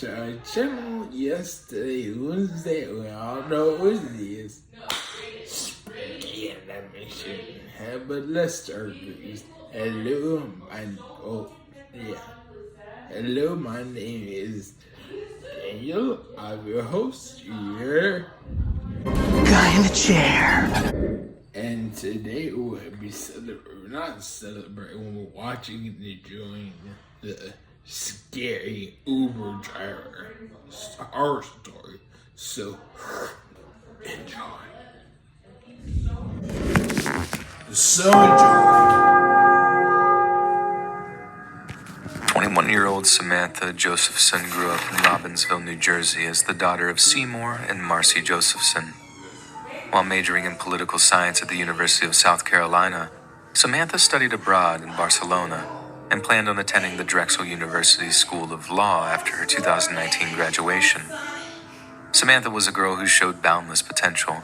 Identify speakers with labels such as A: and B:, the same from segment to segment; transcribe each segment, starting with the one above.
A: to our channel yesterday, Wednesday. We all know what it is. Yeah, that makes sure you have, but let's start with hello, hello, my name is Daniel. I'm your host here.
B: Guy in the chair.
A: And today we'll be we're watching and enjoying the scary Uber driver horror story. So, enjoy. So enjoy.
C: 21-year-old Samantha Josephson grew up in Robbinsville, New Jersey as the daughter of Seymour and Marcy Josephson. While majoring in political science at the University of South Carolina, Samantha studied abroad in Barcelona and planned on attending the Drexel University School of Law after her 2019 graduation. Samantha was a girl who showed boundless potential,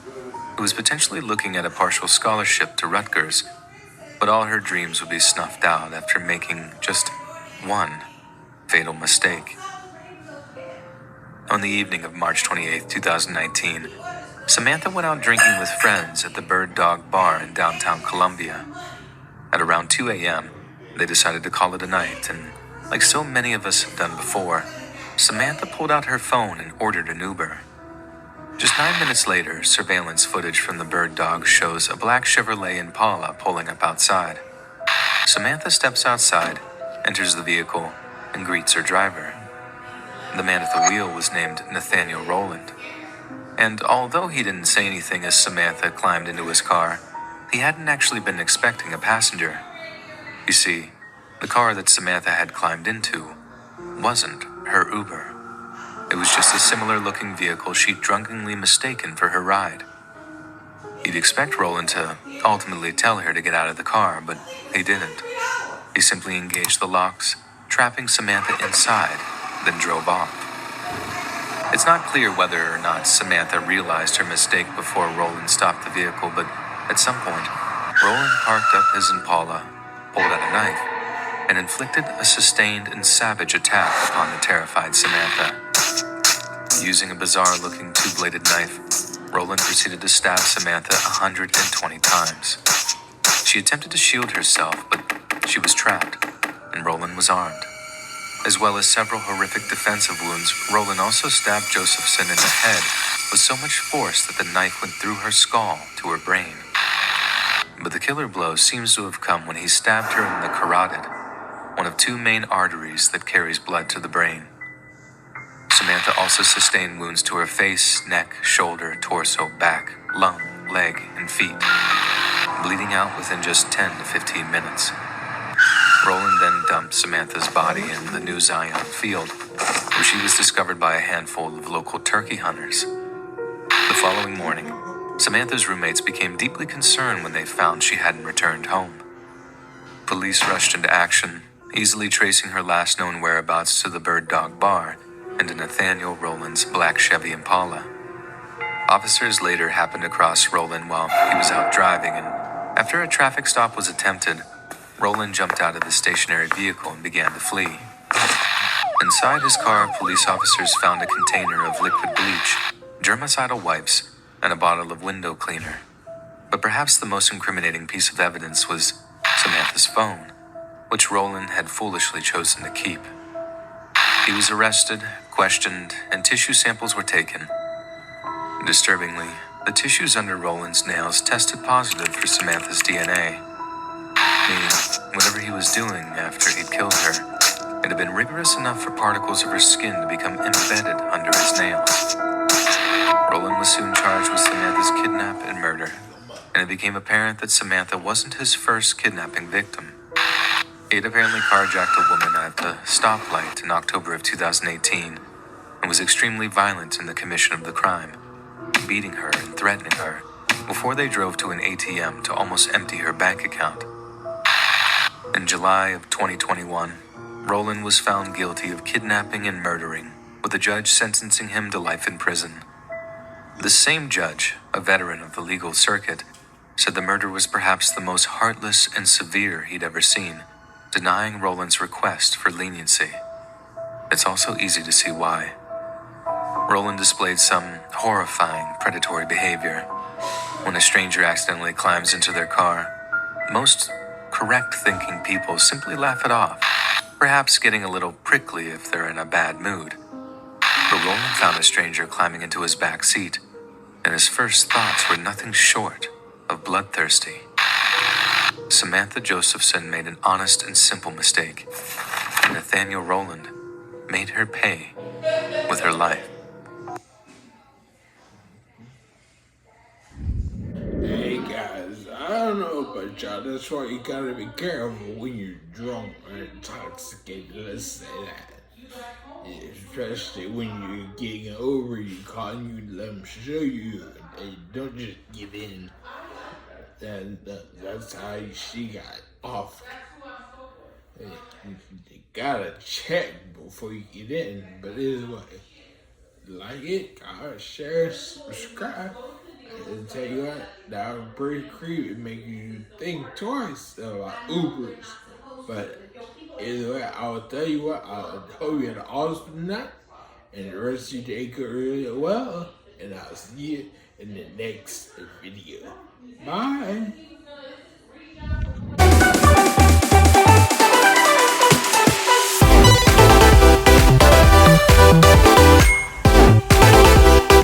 C: who was potentially looking at a partial scholarship to Rutgers, but all her dreams would be snuffed out after making just one fatal mistake. On the evening of March 28, 2019, Samantha went out drinking with friends at the Bird Dog Bar in downtown Columbia. At around 2 a.m., they decided to call it a night, and like so many of us have done before, Samantha pulled out her phone and ordered an Uber. Just 9 minutes later, surveillance footage from the Bird Dog shows a black Chevrolet Impala pulling up outside. Samantha steps outside, enters the vehicle, and greets her driver. The man at the wheel was named Nathaniel Rowland. And although he didn't say anything as Samantha climbed into his car, he hadn't actually been expecting a passenger. You see, the car that Samantha had climbed into wasn't her Uber. It was just a similar-looking vehicle she'd drunkenly mistaken for her ride. You'd expect Rowland to ultimately tell her to get out of the car, but he didn't. He simply engaged the locks, trapping Samantha inside, then drove off. It's not clear whether or not Samantha realized her mistake before Rowland stopped the vehicle, but at some point, Rowland parked up his Impala, pulled out a knife, and inflicted a sustained and savage attack upon the terrified Samantha. Using a bizarre-looking two-bladed knife, Rowland proceeded to stab Samantha 120 times. She attempted to shield herself, but she was trapped, and Rowland was armed. As well as several horrific defensive wounds, Rowland also stabbed Josephson in the head with so much force that the knife went through her skull to her brain. But the killer blow seems to have come when he stabbed her in the carotid, one of two main arteries that carries blood to the brain. Samantha also sustained wounds to her face, neck, shoulder, torso, back, lung, leg, and feet, bleeding out within just 10 to 15 minutes. Rowland then dumped Samantha's body in the New Zion field, where she was discovered by a handful of local turkey hunters. The following morning, Samantha's roommates became deeply concerned when they found she hadn't returned home. Police rushed into action, easily tracing her last known whereabouts to the Bird Dog Bar and to Nathaniel Rowland's black Chevy Impala. Officers later happened across Rowland while he was out driving, and after a traffic stop was attempted, Rowland jumped out of the stationary vehicle and began to flee. Inside his car, police officers found a container of liquid bleach, germicidal wipes, and a bottle of window cleaner. But perhaps the most incriminating piece of evidence was Samantha's phone, which Rowland had foolishly chosen to keep. He was arrested, questioned, and tissue samples were taken. Disturbingly, the tissues under Rowland's nails tested positive for Samantha's DNA, meaning whatever he was doing after he'd killed her, it had been rigorous enough for particles of her skin to become embedded under his nails. Rowland was soon charged with Samantha's kidnap and murder, and it became apparent that Samantha wasn't his first kidnapping victim. He had apparently carjacked a woman at the stoplight in October of 2018 and was extremely violent in the commission of the crime, beating her and threatening her before they drove to an ATM to almost empty her bank account. In July of 2021, Rowland was found guilty of kidnapping and murdering, with a judge sentencing him to life in prison. The same judge, a veteran of the legal circuit, said the murder was perhaps the most heartless and severe he'd ever seen, denying Rowland's request for leniency. it's also easy to see why. Roland displayed some horrifying predatory behavior. When a stranger accidentally climbs into their car, most correct-thinking people simply laugh it off, perhaps getting a little prickly if they're in a bad mood. But Roland found a stranger climbing into his back seat, and his first thoughts were nothing short of bloodthirsty. Samantha Josephson made an honest and simple mistake, and Nathaniel Roland made her pay with her life.
A: Hey guys, I don't know about y'all, that's why you gotta be careful when you're drunk or intoxicated, let's say that. Especially when you're getting over your car and you let them show you, they don't just give in. And that's how she got off. You gotta check before you get in, but either way, like it, comment, share, subscribe. And tell you what, that was pretty creepy. It make you think twice about Ubers. But either way, I will tell you what, I hope you had an awesome night. And the rest of your day go really well. And I'll see you in the next video. Bye.